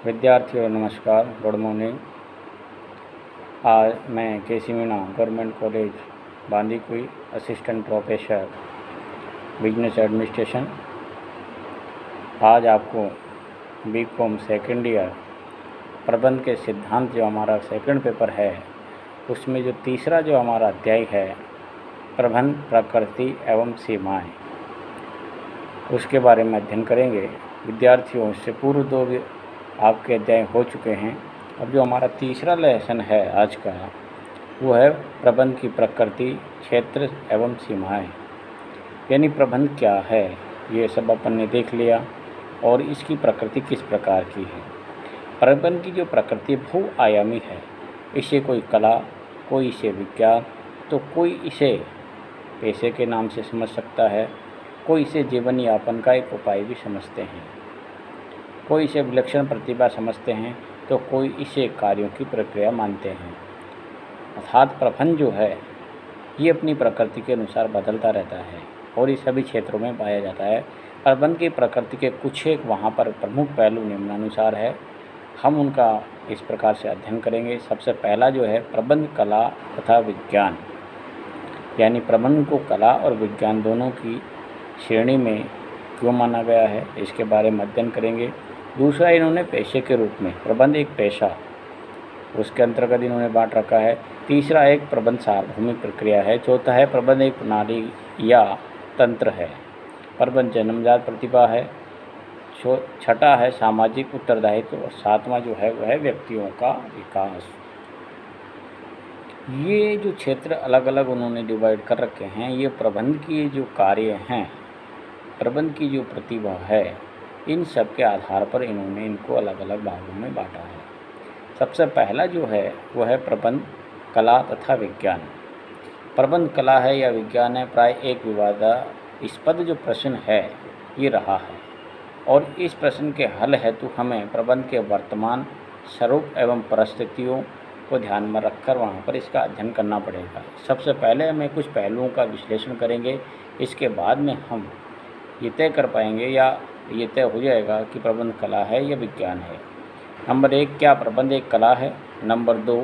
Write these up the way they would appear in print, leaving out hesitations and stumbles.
विद्यार्थियों नमस्कार, good morning. आज मैं K C Meena government college Bandikui assistant professor business administration आज आपको बीकॉम सेकेंड ईयर प्रबंध के सिद्धांत जो हमारा सेकंड पेपर है उसमें जो तीसरा जो हमारा अध्याय है प्रबंध प्रकृति एवं सीमाएं, उसके बारे में अध्ययन करेंगे। विद्यार्थियों, इससे पूर्व दो आपके अध्याय हो चुके हैं। अब जो हमारा तीसरा लेसन है आज का वो है प्रबंध की प्रकृति, क्षेत्र एवं सीमाएं। यानी प्रबंध क्या है ये सब अपन ने देख लिया और इसकी प्रकृति किस प्रकार की है। प्रबंध की जो प्रकृति बहुआयामी है, इसे कोई कला, कोई इसे विज्ञान, तो कोई इसे पेशे के नाम से समझ सकता है, कोई इसे जीवन यापन का एक उपाय भी समझते हैं, कोई इसे विलक्षण प्रतिभा समझते हैं, तो कोई इसे कार्यों की प्रक्रिया मानते हैं। अर्थात प्रबंध जो है ये अपनी प्रकृति के अनुसार बदलता रहता है और ये सभी क्षेत्रों में पाया जाता है। प्रबंध की प्रकृति के कुछ एक वहाँ पर प्रमुख पहलू निम्नानुसार है, हम उनका इस प्रकार से अध्ययन करेंगे। सबसे पहला जो है प्रबंध कला तथा विज्ञान, यानी प्रबंध को कला और विज्ञान दोनों की श्रेणी में क्यों माना गया है, इसके बारे में अध्ययन करेंगे। दूसरा, इन्होंने पेशे के रूप में प्रबंध एक पेशा, उसके अंतर्गत इन्होंने बांट रखा है। तीसरा, एक प्रबंध सार्वभौमिक प्रक्रिया है। चौथा है प्रबंध एक प्रणाली या तंत्र है। प्रबंध जन्मजात प्रतिभा है। छठा है सामाजिक उत्तरदायित्व और सातवां जो है वह है व्यक्तियों का विकास। ये जो क्षेत्र अलग अलग उन्होंने डिवाइड कर रखे हैं, ये प्रबंध की जो कार्य हैं, प्रबंध की जो प्रतिभा है, इन सब के आधार पर इन्होंने इनको अलग अलग भागों में बांटा है। सबसे पहला जो है वह है प्रबंध कला तथा विज्ञान। प्रबंध कला है या विज्ञान है, प्राय एक विवादास्पद जो प्रश्न है ये रहा है और इस प्रश्न के हल हेतु हमें प्रबंध के वर्तमान स्वरूप एवं परिस्थितियों को ध्यान में रखकर वहाँ पर इसका अध्ययन करना पड़ेगा। सबसे पहले हमें कुछ पहलुओं का विश्लेषण करेंगे, इसके बाद में हम ये तय कर पाएंगे या ये तय हो जाएगा कि प्रबंध कला है या विज्ञान है। नंबर 1, क्या प्रबंध एक कला है? नंबर 2,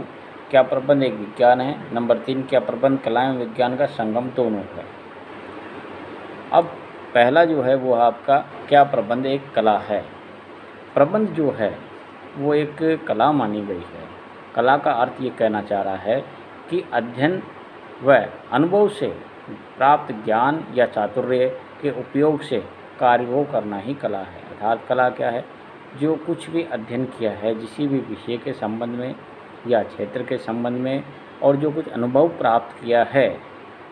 क्या प्रबंध एक विज्ञान है? नंबर 3, क्या प्रबंध कला एवं विज्ञान का संगम दोनों है? अब पहला जो है वो आपका क्या प्रबंध एक कला है। प्रबंध जो है वो एक कला मानी गई है। कला का अर्थ ये कहना चाह रहा है कि अध्ययन व अनुभव से प्राप्त ज्ञान या चातुर्य के उपयोग से कार्य को करना ही कला है। अर्थात कला क्या है? जो कुछ भी अध्ययन किया है किसी भी विषय के संबंध में या क्षेत्र के संबंध में और जो कुछ अनुभव प्राप्त किया है,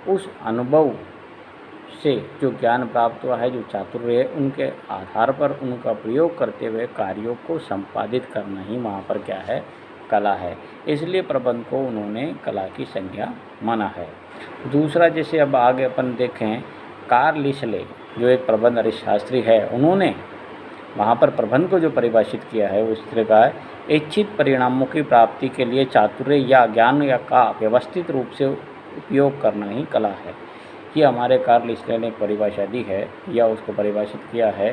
उस अनुभव से जो ज्ञान प्राप्त हुआ है, जो चातुर्य है, उनके आधार पर उनका प्रयोग करते हुए कार्यों को संपादित करना ही वहाँ पर क्या है? कला है। इसलिए प्रबंध को उन्होंने कला की संज्ञा माना है। दूसरा, जैसे अब आगे अपन देखें, कार्ल लिसले जो एक प्रबंध अर्थशास्त्री है, उन्होंने वहाँ पर प्रबंध को जो परिभाषित किया है उस तरह का है, इच्छित परिणामों की प्राप्ति के लिए चातुर्य या ज्ञान या का व्यवस्थित रूप से उपयोग करना ही कला है। ये हमारे कार्ल लिसले ने एक परिभाषा दी है या उसको परिभाषित किया है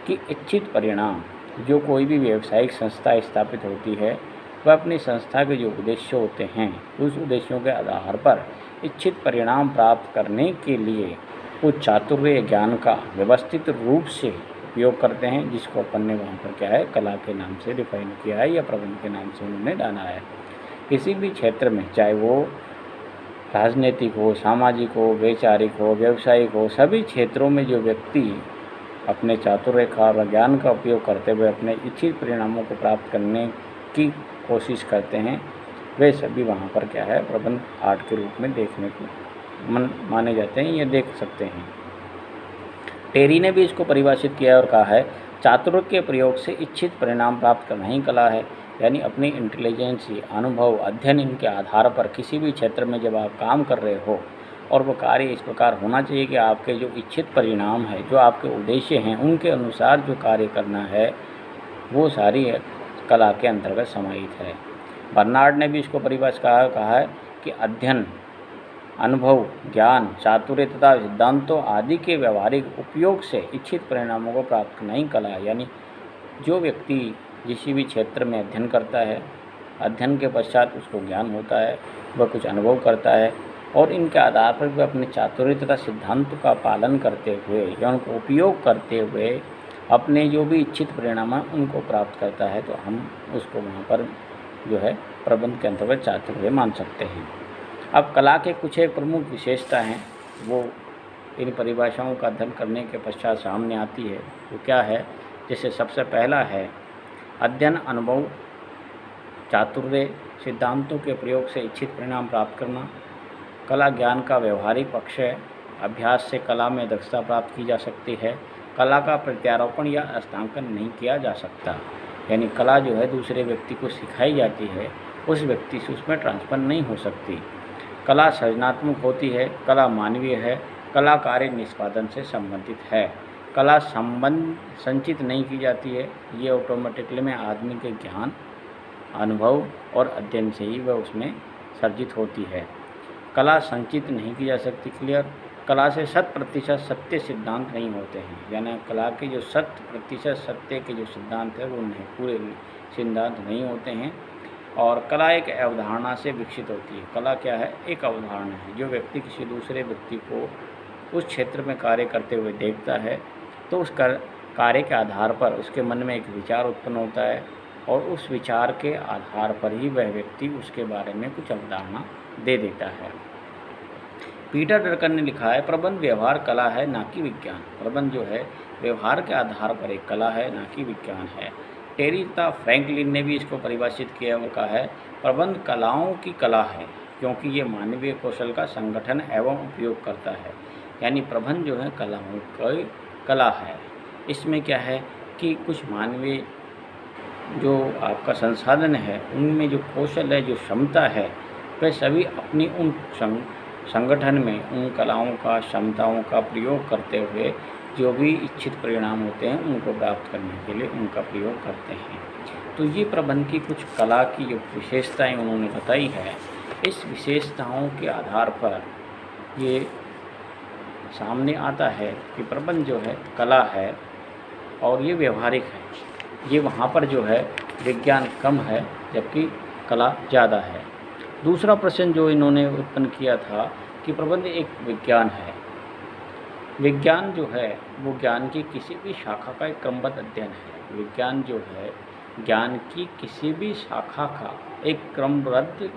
कि इच्छित परिणाम, जो कोई भी व्यावसायिक संस्था स्थापित होती है वह अपनी संस्था के जो उद्देश्य होते हैं उस उद्देश्यों के आधार पर इच्छित परिणाम प्राप्त करने के लिए उस चातुर्य ज्ञान का व्यवस्थित रूप से उपयोग करते हैं, जिसको अपन ने वहाँ पर क्या है? कला के नाम से डिफाइन किया है या प्रबंध के नाम से उन्होंने जाना है। किसी भी क्षेत्र में, चाहे वो राजनीतिक हो, सामाजिक हो, वैचारिक हो, व्यावसायिक हो, सभी क्षेत्रों में जो व्यक्ति अपने चातुर्य का और ज्ञान का उपयोग करते हुए अपने इच्छित परिणामों को प्राप्त करने की कोशिश करते हैं, वे सभी वहाँ पर क्या है? प्रबंध आर्ट के रूप में देखने को माने जाते हैं या देख सकते हैं। टेरी ने भी इसको परिभाषित किया है और कहा है, चातुर्य के प्रयोग से इच्छित परिणाम प्राप्त करना ही कला है। यानी अपनी इंटेलिजेंस, अनुभव, अध्ययन, इनके आधार पर किसी भी क्षेत्र में जब आप काम कर रहे हो और वो कार्य इस प्रकार होना चाहिए कि आपके जो इच्छित परिणाम है, जो आपके उद्देश्य हैं, उनके अनुसार जो कार्य करना है, वो सारी कला के अंतर्गत समाहित है। बर्नार्ड ने भी इसको परिभाषित कहा है कि अध्ययन, अनुभव, ज्ञान, चातुर्य तथा सिद्धांतों आदि के व्यवहारिक उपयोग से इच्छित परिणामों को प्राप्त करना ही कला है। यानी जो व्यक्ति किसी भी क्षेत्र में अध्ययन करता है, अध्ययन के पश्चात उसको ज्ञान होता है, वह कुछ अनुभव करता है और इनके आधार पर वह अपने चातुर्य तथा सिद्धांत का पालन करते हुए या उनको उपयोग करते हुए अपने जो भी इच्छित परिणाम हैं उनको प्राप्त करता है, तो हम उसको वहाँ पर जो है प्रबंध के अंतर्गत चातुर्य मान सकते हैं। अब कला के कुछ एक प्रमुख विशेषता हैं, वो इन परिभाषाओं का अध्ययन करने के पश्चात सामने आती है। वो क्या है? जैसे सबसे पहला है अध्ययन, अनुभव, चातुर्य, सिद्धांतों के प्रयोग से इच्छित परिणाम प्राप्त करना। कला ज्ञान का व्यवहारिक पक्ष है। अभ्यास से कला में दक्षता प्राप्त की जा सकती है। कला का प्रत्यारोपण या हस्तांकन नहीं किया जा सकता, यानी कला जो है दूसरे व्यक्ति को सिखाई जाती है, उस व्यक्ति से उसमें ट्रांसफर नहीं हो सकती। कला सृजनात्मक होती है। कला मानवीय है। कला कार्य निष्पादन से संबंधित है। कला संबंध संचित नहीं की जाती है, ये ऑटोमेटिकली में आदमी के ज्ञान, अनुभव और अध्ययन से ही वह उसमें सर्जित होती है। कला संचित नहीं की जा सकती। क्लियर? कला से 100% सत्य सिद्धांत नहीं होते हैं, यानी कला के जो 100% सत्य के जो सिद्धांत है वो नहीं, पूरे सिद्धांत नहीं होते हैं। और कला एक अवधारणा से विकसित होती है। कला क्या है? एक अवधारणा है। जो व्यक्ति किसी दूसरे व्यक्ति को उस क्षेत्र में कार्य करते हुए देखता है तो उस कार्य के आधार पर उसके मन में एक विचार उत्पन्न होता है और उस विचार के आधार पर ही वह व्यक्ति उसके बारे में कुछ अवधारणा दे देता है। पीटर ड्रकर ने लिखा है, प्रबंध व्यवहार कला है, ना कि विज्ञान। प्रबंध जो है व्यवहार के आधार पर एक कला है, ना कि विज्ञान है। टेरी तथा फ्रैंकलिन ने भी इसको परिभाषित किया और कहा है, प्रबंध कलाओं की कला है क्योंकि ये मानवीय कौशल का संगठन एवं उपयोग करता है। यानी प्रबंध जो है कलाओं की कला है। इसमें क्या है कि कुछ मानवीय जो आपका संसाधन है उनमें जो कौशल है, जो क्षमता है, वह सभी अपनी उन संगठन में उन कलाओं का, क्षमताओं का प्रयोग करते हुए जो भी इच्छित परिणाम होते हैं उनको प्राप्त करने के लिए उनका प्रयोग करते हैं। तो ये प्रबंध की कुछ कला की जो विशेषताएं उन्होंने बताई है, इस विशेषताओं के आधार पर ये सामने आता है कि प्रबंध जो है कला है और ये व्यवहारिक है। ये वहाँ पर जो है विज्ञान कम है जबकि कला ज़्यादा है। दूसरा प्रश्न जो इन्होंने उत्पन्न किया था कि प्रबंध एक विज्ञान है। विज्ञान जो है वो ज्ञान की किसी भी शाखा का एक क्रमबद्ध अध्ययन है। विज्ञान जो है ज्ञान की किसी भी शाखा का एक क्रमबद्ध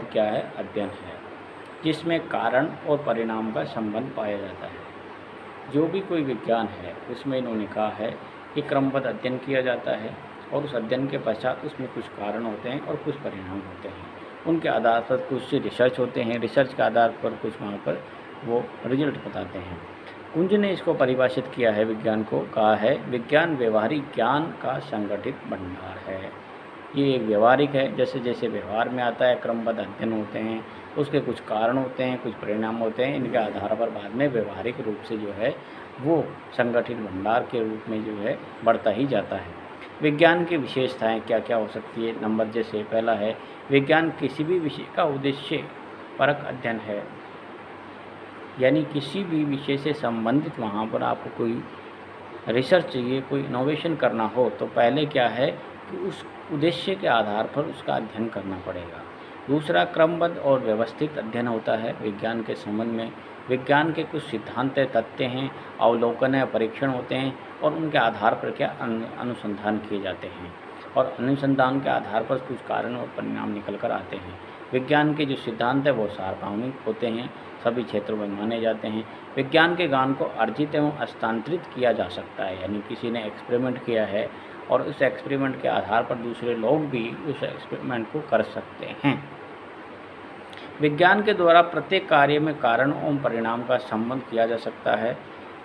क्या है? अध्ययन है, जिसमें कारण और परिणाम का संबंध पाया जाता है। जो भी कोई विज्ञान है उसमें इन्होंने कहा है कि क्रमबद्ध अध्ययन किया जाता है और उस अध्ययन के पश्चात उसमें कुछ कारण होते हैं और कुछ परिणाम होते हैं। उनके आधार पर कुछ रिसर्च होते हैं, रिसर्च के आधार पर कुछ वहाँ पर वो रिजल्ट बताते हैं। कुंज ने इसको परिभाषित किया है, विज्ञान को कहा है, विज्ञान व्यवहारिक ज्ञान का संगठित भंडार है। ये एक व्यवहारिक है, जैसे जैसे व्यवहार में आता है क्रमबद्ध अध्ययन होते हैं, उसके कुछ कारण होते हैं, कुछ परिणाम होते हैं, इनके आधार पर बाद में व्यवहारिक रूप से जो है वो संगठित भंडार के रूप में जो है बढ़ता ही जाता है। विज्ञान की विशेषताएं क्या क्या हो सकती है? नंबर जैसे पहला है, विज्ञान किसी भी विषय का उद्देश्य परक अध्ययन है, यानी किसी भी विषय से संबंधित वहाँ पर आपको कोई रिसर्च चाहिए, कोई इनोवेशन करना हो तो पहले क्या है कि उस उद्देश्य के आधार पर उसका अध्ययन करना पड़ेगा। दूसरा, क्रमबद्ध और व्यवस्थित अध्ययन होता है विज्ञान के संबंध में। विज्ञान के कुछ सिद्धांत तथ्य हैं, अवलोकन है, परीक्षण होते हैं और उनके आधार पर क्या अनुसंधान किए जाते हैं और अनुसंधान के आधार पर कुछ कारण और परिणाम निकल कर आते हैं। विज्ञान के जो सिद्धांत है वो सार्वभौमिक होते हैं, सभी क्षेत्रों में माने जाते हैं। विज्ञान के ज्ञान को अर्जित एवं हस्तांतरित किया जा सकता है, यानी किसी ने एक्सपेरिमेंट किया है और उस एक्सपेरिमेंट के आधार पर दूसरे लोग भी उस एक्सपेरिमेंट को कर सकते हैं। विज्ञान के द्वारा प्रत्येक कार्य में कारण और परिणाम का संबंध किया जा सकता है,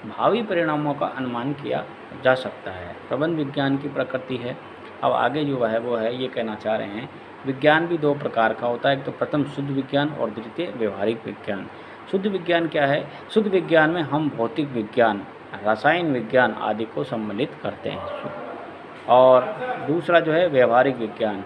भावी परिणामों का अनुमान किया जा सकता है। प्रबंध विज्ञान की प्रकृति है। अब आगे जो है वो है ये कहना चाह रहे हैं, विज्ञान भी दो प्रकार का होता है, एक तो प्रथम शुद्ध विज्ञान और द्वितीय व्यवहारिक विज्ञान। शुद्ध विज्ञान क्या है? शुद्ध विज्ञान में हम भौतिक विज्ञान, रसायन विज्ञान आदि को सम्मिलित करते हैं। और दूसरा जो है व्यवहारिक विज्ञान,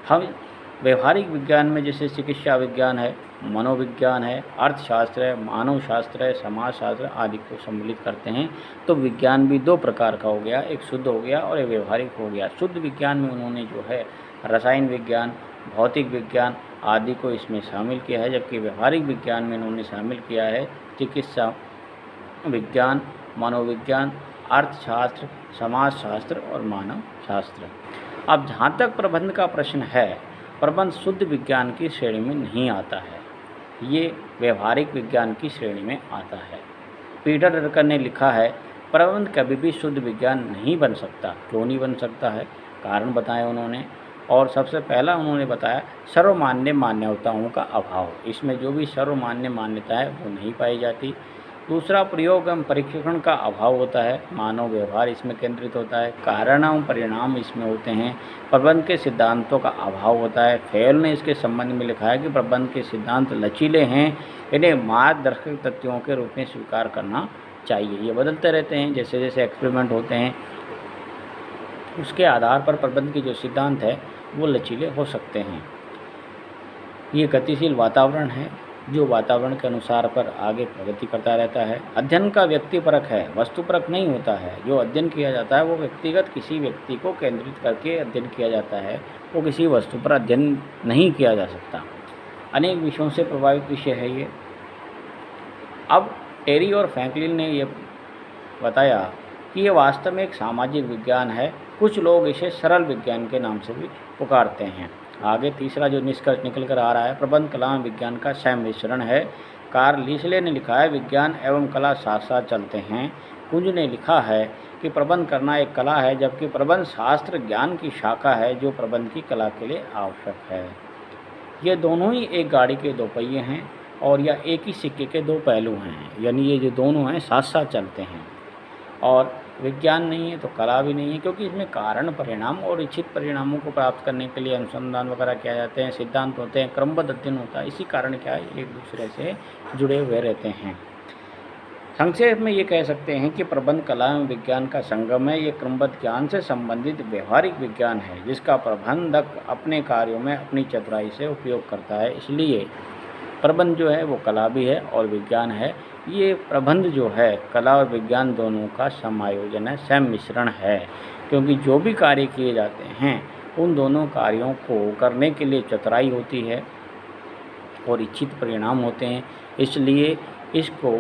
हम व्यवहारिक विज्ञान में जैसे चिकित्सा विज्ञान है, मनोविज्ञान है, अर्थशास्त्र है, मानव शास्त्र है, समाजशास्त्र आदि को सम्मिलित करते हैं। तो विज्ञान भी दो प्रकार का हो गया, एक शुद्ध हो गया और एक व्यवहारिक हो गया। शुद्ध विज्ञान में उन्होंने जो है रसायन विज्ञान, भौतिक विज्ञान आदि को इसमें शामिल किया है, जबकि व्यवहारिक विज्ञान में इन्होंने शामिल किया है चिकित्सा विज्ञान, मनोविज्ञान, अर्थशास्त्र, समाजशास्त्र और मानव शास्त्र। अब जहाँ तक प्रबंध का प्रश्न है, प्रबंध शुद्ध विज्ञान की श्रेणी में नहीं आता है, ये व्यवहारिक विज्ञान की श्रेणी में आता है। पीटर ड्रकर ने लिखा है, प्रबंध कभी भी शुद्ध विज्ञान नहीं बन सकता। क्यों नहीं बन सकता है, कारण बताए उन्होंने। और सबसे पहला उन्होंने बताया सर्वमान्य मान्यताओं का अभाव। इसमें जो भी सर्वमान्य मान्यता है वो नहीं पाई जाती। दूसरा, प्रयोग एवं परीक्षण का अभाव होता है। मानव व्यवहार इसमें केंद्रित होता है। कारण एवं परिणाम इसमें होते हैं। प्रबंध के सिद्धांतों का अभाव होता है। फेल ने इसके संबंध में लिखा है कि प्रबंध के सिद्धांत लचीले हैं, इन्हें मार्गदर्शक तथ्यों के रूप में स्वीकार करना चाहिए। ये बदलते रहते हैं, जैसे जैसे एक्सपेरिमेंट होते हैं उसके आधार पर प्रबंध के जो सिद्धांत है वो लचीले हो सकते हैं। ये गतिशील वातावरण है जो वातावरण के अनुसार पर आगे प्रगति करता रहता है। अध्ययन का व्यक्तिपरक है, वस्तुपरक नहीं होता है। जो अध्ययन किया जाता है वो व्यक्तिगत किसी व्यक्ति को केंद्रित करके अध्ययन किया जाता है, वो किसी वस्तु पर अध्ययन नहीं किया जा सकता। अनेक विषयों से प्रभावित विषय है ये। अब टेरी और फ्रैंकलिन ने ये बताया कि ये वास्तव में एक सामाजिक विज्ञान है। कुछ लोग इसे सरल विज्ञान के नाम से भी पुकारते हैं। आगे तीसरा जो निष्कर्ष निकल कर आ रहा है, प्रबंध कला एवं विज्ञान का सम्मिश्रण है। कार्ल लीसले ने लिखा है, विज्ञान एवं कला साथ साथ चलते हैं। कुंज ने लिखा है कि प्रबंध करना एक कला है, जबकि प्रबंध शास्त्र ज्ञान की शाखा है जो प्रबंध की कला के लिए आवश्यक है। ये दोनों ही एक गाड़ी के दो पहिए हैं और या एक ही सिक्के के दो पहलू हैं, यानी ये जो दोनों हैं साथ साथ चलते हैं। और विज्ञान नहीं है तो कला भी नहीं है, क्योंकि इसमें कारण परिणाम और इच्छित परिणामों को प्राप्त करने के लिए अनुसंधान वगैरह किया जाते हैं, सिद्धांत होते हैं, क्रमबद्ध अध्ययन होता है। इसी कारण क्या है, एक दूसरे से जुड़े हुए रहते हैं। संक्षेप में ये कह सकते हैं कि प्रबंध कला एवं विज्ञान का संगम है। ये क्रमबद्ध ज्ञान से संबंधित व्यवहारिक विज्ञान है जिसका प्रबंधक अपने कार्यों में अपनी चतुराई से उपयोग करता है। इसलिए प्रबंध जो है वो कला भी है और विज्ञान है। ये प्रबंध जो है कला और विज्ञान दोनों का समायोजन है, सम्मिश्रण है, क्योंकि जो भी कार्य किए जाते हैं उन दोनों कार्यों को करने के लिए चतुराई होती है और इच्छित परिणाम होते हैं। इसलिए इसको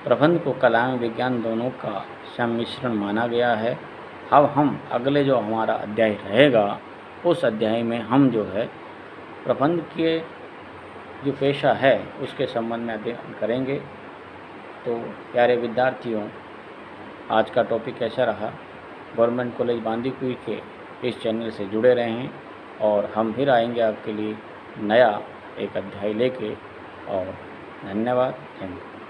प्रबंध को कला एवं विज्ञान दोनों का सम्मिश्रण माना गया है। अब हम अगले जो हमारा अध्याय रहेगा उस अध्याय में हम जो है प्रबंध के जो पेशा है उसके संबंध में अध्ययन करेंगे। तो प्यारे विद्यार्थियों, आज का टॉपिक कैसा रहा? गवर्नमेंट कॉलेज बांदीकुई के इस चैनल से जुड़े रहें और हम फिर आएंगे आपके लिए नया एक अध्याय लेके। और धन्यवाद। Thank you.